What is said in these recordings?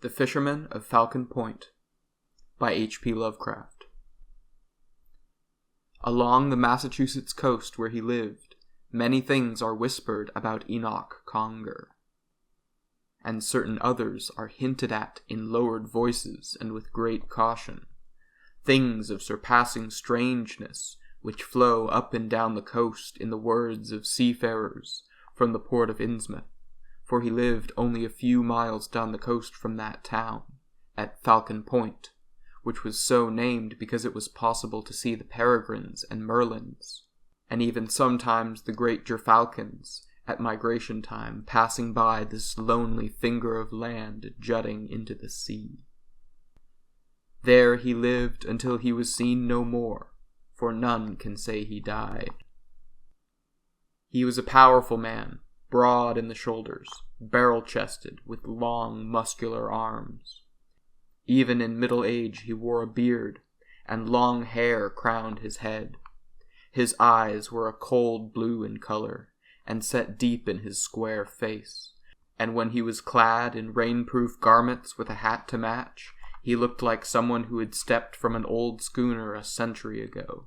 The Fisherman of Falcon Point by H.P. Lovecraft. Along the Massachusetts coast where he lived, many things are whispered about Enoch Conger, and certain others are hinted at in lowered voices and with great caution, things of surpassing strangeness which flow up and down the coast in the words of seafarers from the port of Innsmouth, for he lived only a few miles down the coast from that town, at Falcon Point, which was so named because it was possible to see the peregrines and merlins, and even sometimes the great gerfalcons, at migration time, passing by this lonely finger of land jutting into the sea. There he lived until he was seen no more, for none can say he died. He was a powerful man, broad in the shoulders, barrel-chested, with long, muscular arms. Even in middle age he wore a beard, and long hair crowned his head. His eyes were a cold blue in color, and set deep in his square face, and when he was clad in rain-proof garments with a hat to match, he looked like someone who had stepped from an old schooner a century ago.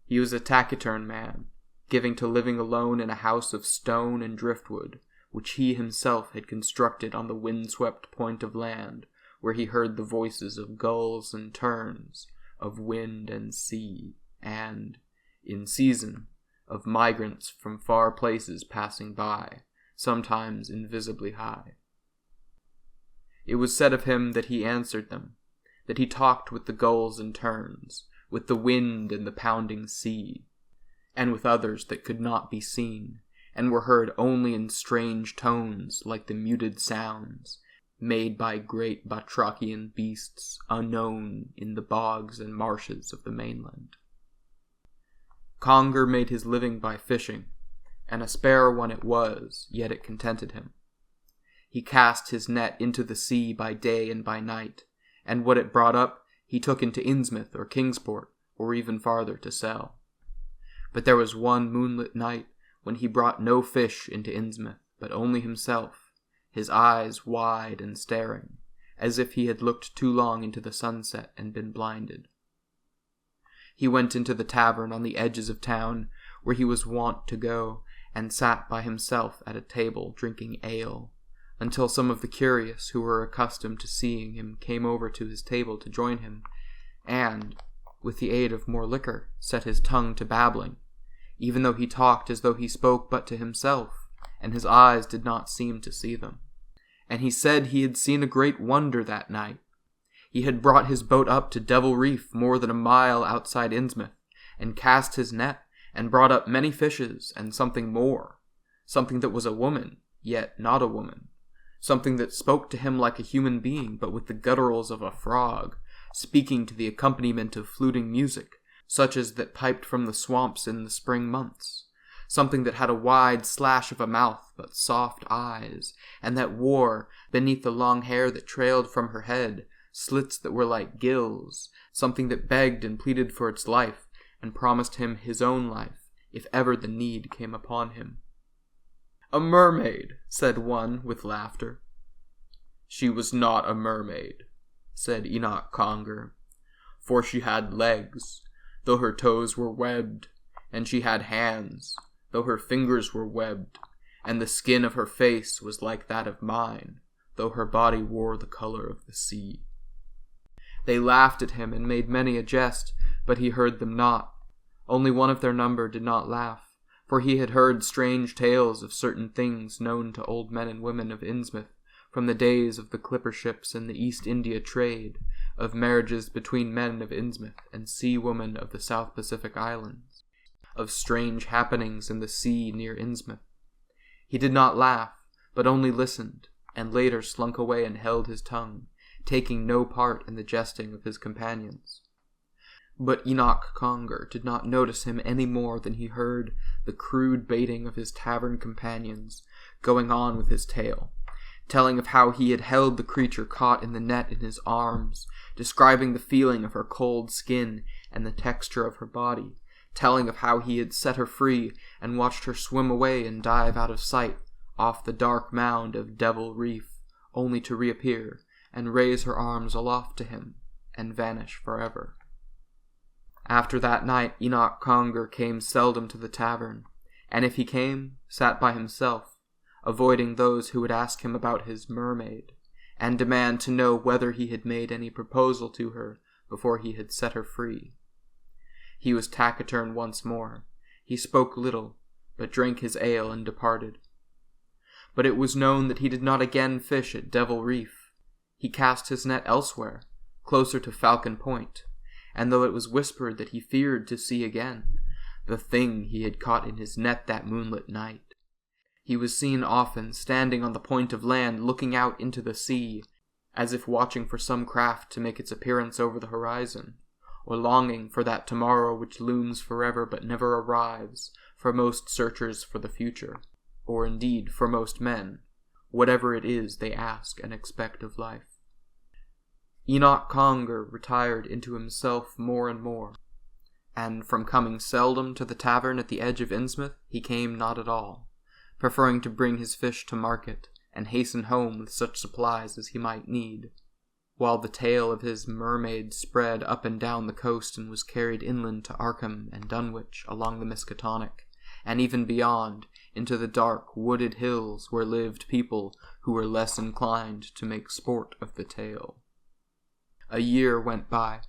He was a taciturn man, giving to living alone in a house of stone and driftwood, which he himself had constructed on the wind-swept point of land, where he heard the voices of gulls and terns, of wind and sea, and, in season, of migrants from far places passing by, sometimes invisibly high. It was said of him that he answered them, that he talked with the gulls and terns, with the wind and the pounding sea, and with others that could not be seen, and were heard only in strange tones like the muted sounds made by great batrachian beasts unknown in the bogs and marshes of the mainland. Conger made his living by fishing, and a spare one it was, yet it contented him. He cast his net into the sea by day and by night, and what it brought up he took into Innsmouth or Kingsport, or even farther to sell. But there was one moonlit night when he brought no fish into Innsmouth, but only himself, his eyes wide and staring, as if he had looked too long into the sunset and been blinded. He went into the tavern on the edges of town, where he was wont to go, and sat by himself at a table drinking ale, until some of the curious who were accustomed to seeing him came over to his table to join him, and, with the aid of more liquor, set his tongue to babbling, even though he talked as though he spoke but to himself, and his eyes did not seem to see them. And he said he had seen a great wonder that night. He had brought his boat up to Devil Reef more than a mile outside Innsmouth, and cast his net, and brought up many fishes, and something more, something that was a woman, yet not a woman, something that spoke to him like a human being, but with the gutturals of a frog, speaking to the accompaniment of fluting music, such as that piped from the swamps in the spring months, something that had a wide slash of a mouth but soft eyes, and that wore, beneath the long hair that trailed from her head, slits that were like gills, something that begged and pleaded for its life, and promised him his own life, if ever the need came upon him. "A mermaid," said one with laughter. "She was not a mermaid," said Enoch Conger, "for she had legs, though her toes were webbed, and she had hands, though her fingers were webbed, and the skin of her face was like that of mine, though her body wore the color of the sea." They laughed at him and made many a jest, but he heard them not. Only one of their number did not laugh, for he had heard strange tales of certain things known to old men and women of Innsmouth from the days of the clipper ships and the East India trade, of marriages between men of Innsmouth and sea-women of the South Pacific Islands, of strange happenings in the sea near Innsmouth. He did not laugh, but only listened, and later slunk away and held his tongue, taking no part in the jesting of his companions. But Enoch Conger did not notice him any more than he heard the crude baiting of his tavern companions going on with his tale, telling of how he had held the creature caught in the net in his arms, describing the feeling of her cold skin and the texture of her body, telling of how he had set her free and watched her swim away and dive out of sight off the dark mound of Devil Reef, only to reappear, and raise her arms aloft to him, and vanish forever. After that night Enoch Conger came seldom to the tavern, and if he came, sat by himself, avoiding those who would ask him about his mermaid, and demand to know whether he had made any proposal to her before he had set her free. He was taciturn once more. He spoke little, but drank his ale and departed. But it was known that he did not again fish at Devil Reef. He cast his net elsewhere, closer to Falcon Point, and though it was whispered that he feared to see again the thing he had caught in his net that moonlit night, he was seen often standing on the point of land looking out into the sea, as if watching for some craft to make its appearance over the horizon, or longing for that tomorrow which looms forever but never arrives for most searchers for the future, or indeed for most men, whatever it is they ask and expect of life. Enoch Conger retired into himself more and more, and from coming seldom to the tavern at the edge of Innsmouth, he came not at all, preferring to bring his fish to market and hasten home with such supplies as he might need, while the tale of his mermaid spread up and down the coast and was carried inland to Arkham and Dunwich along the Miskatonic, and even beyond, into the dark, wooded hills where lived people who were less inclined to make sport of the tale. A year went by,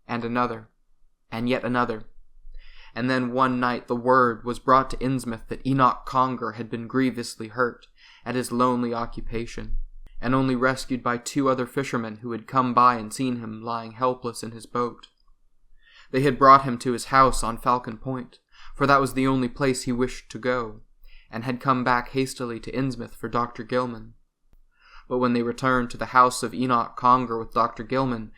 and another, and yet another, and then one night the word was brought to Innsmouth that Enoch Conger had been grievously hurt at his lonely occupation, and only rescued by 2 other fishermen who had come by and seen him lying helpless in his boat. They had brought him to his house on Falcon Point, for that was the only place he wished to go, and had come back hastily to Innsmouth for Dr. Gilman. But when they returned to the house of Enoch Conger with Dr. Gilman,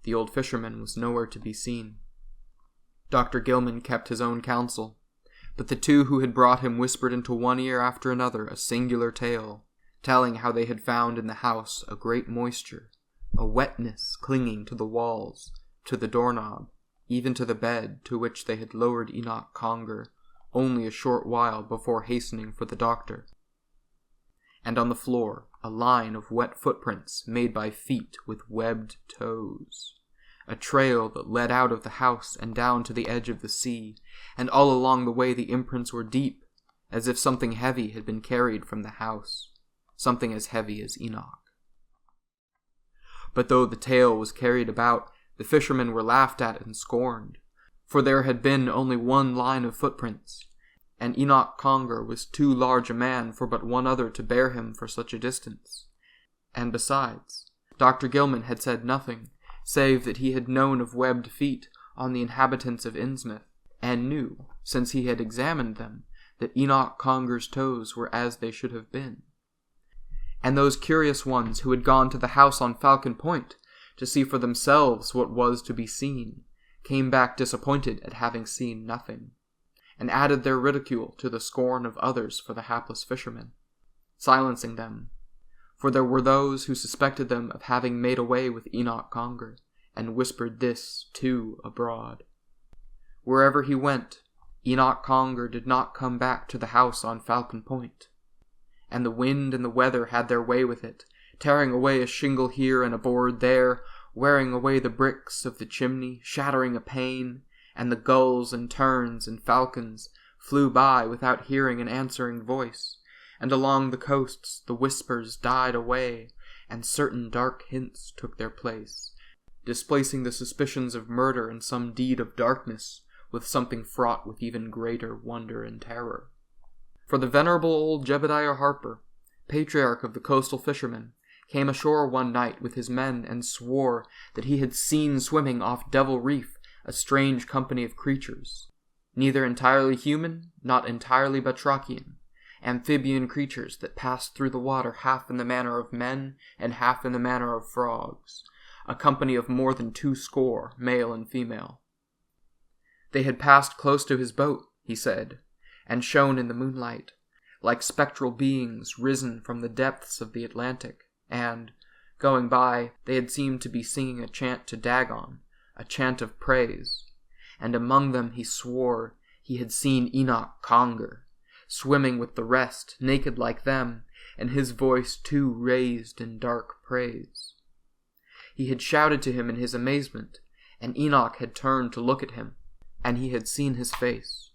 the old fisherman was nowhere to be seen. Dr. Gilman kept his own counsel, but the 2 who had brought him whispered into one ear after another a singular tale, telling how they had found in the house a great moisture, a wetness clinging to the walls, to the doorknob, even to the bed to which they had lowered Enoch Conger only a short while before hastening for the doctor, and on the floor a line of wet footprints made by feet with webbed toes, a trail that led out of the house and down to the edge of the sea, and all along the way the imprints were deep, as if something heavy had been carried from the house, something as heavy as Enoch. But though the tale was carried about, the fishermen were laughed at and scorned, for there had been only one line of footprints, and Enoch Conger was too large a man for but one other to bear him for such a distance. And besides, Dr. Gilman had said nothing, save that he had known of webbed feet on the inhabitants of Innsmouth, and knew, since he had examined them, that Enoch Conger's toes were as they should have been. And those curious ones who had gone to the house on Falcon Point to see for themselves what was to be seen, came back disappointed at having seen nothing, and added their ridicule to the scorn of others for the hapless fishermen, silencing them, for there were those who suspected them of having made away with Enoch Conger, and whispered this, too, abroad. Wherever he went, Enoch Conger did not come back to the house on Falcon Point, and the wind and the weather had their way with it, tearing away a shingle here and a board there, wearing away the bricks of the chimney, shattering a pane, and the gulls and terns and falcons flew by without hearing an answering voice, and along the coasts the whispers died away, and certain dark hints took their place, displacing the suspicions of murder and some deed of darkness with something fraught with even greater wonder and terror. For the venerable old Jebediah Harper, patriarch of the coastal fishermen, came ashore one night with his men and swore that he had seen swimming off Devil Reef a strange company of creatures, neither entirely human, not entirely batrachian, amphibian creatures that passed through the water half in the manner of men and half in the manner of frogs, a company of more than 200, male and female. They had passed close to his boat, he said, and shone in the moonlight, like spectral beings risen from the depths of the Atlantic, and, going by, they had seemed to be singing a chant to Dagon, a chant of praise, and among them he swore he had seen Enoch Conger, swimming with the rest, naked like them, and his voice too raised in dark praise. He had shouted to him in his amazement, and Enoch had turned to look at him, and he had seen his face.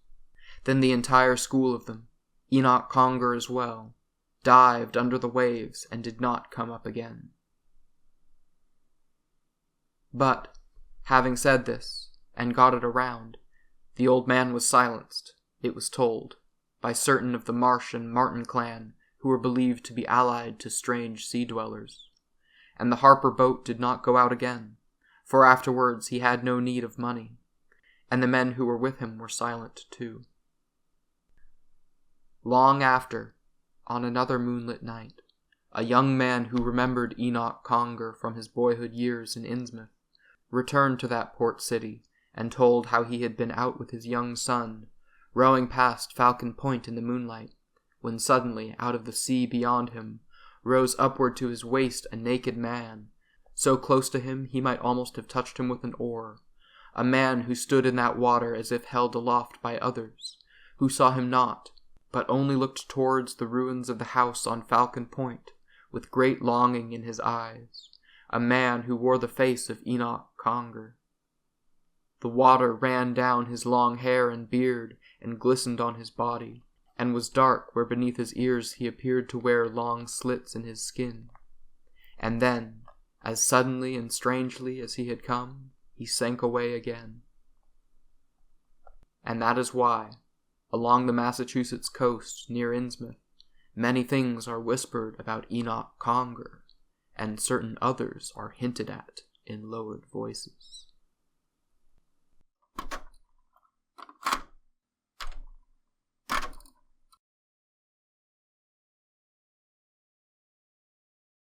Then the entire school of them, Enoch Conger as well, dived under the waves and did not come up again. But, having said this, and got it around, the old man was silenced, it was told, by certain of the Marsh and Martin clan who were believed to be allied to strange sea-dwellers. And the Harper boat did not go out again, for afterwards he had no need of money, and the men who were with him were silent too. Long after, on another moonlit night, a young man who remembered Enoch Conger from his boyhood years in Innsmouth returned to that port city and told how he had been out with his young son, rowing past Falcon Point in the moonlight, when suddenly, out of the sea beyond him, rose upward to his waist a naked man, so close to him he might almost have touched him with an oar, a man who stood in that water as if held aloft by others, who saw him not, but only looked towards the ruins of the house on Falcon Point, with great longing in his eyes, a man who wore the face of Enoch Conger. The water ran down his long hair and beard, and glistened on his body, and was dark where beneath his ears he appeared to wear long slits in his skin. And then, as suddenly and strangely as he had come, he sank away again. And that is why, along the Massachusetts coast near Innsmouth, many things are whispered about Enoch Conger, and certain others are hinted at in lowered voices.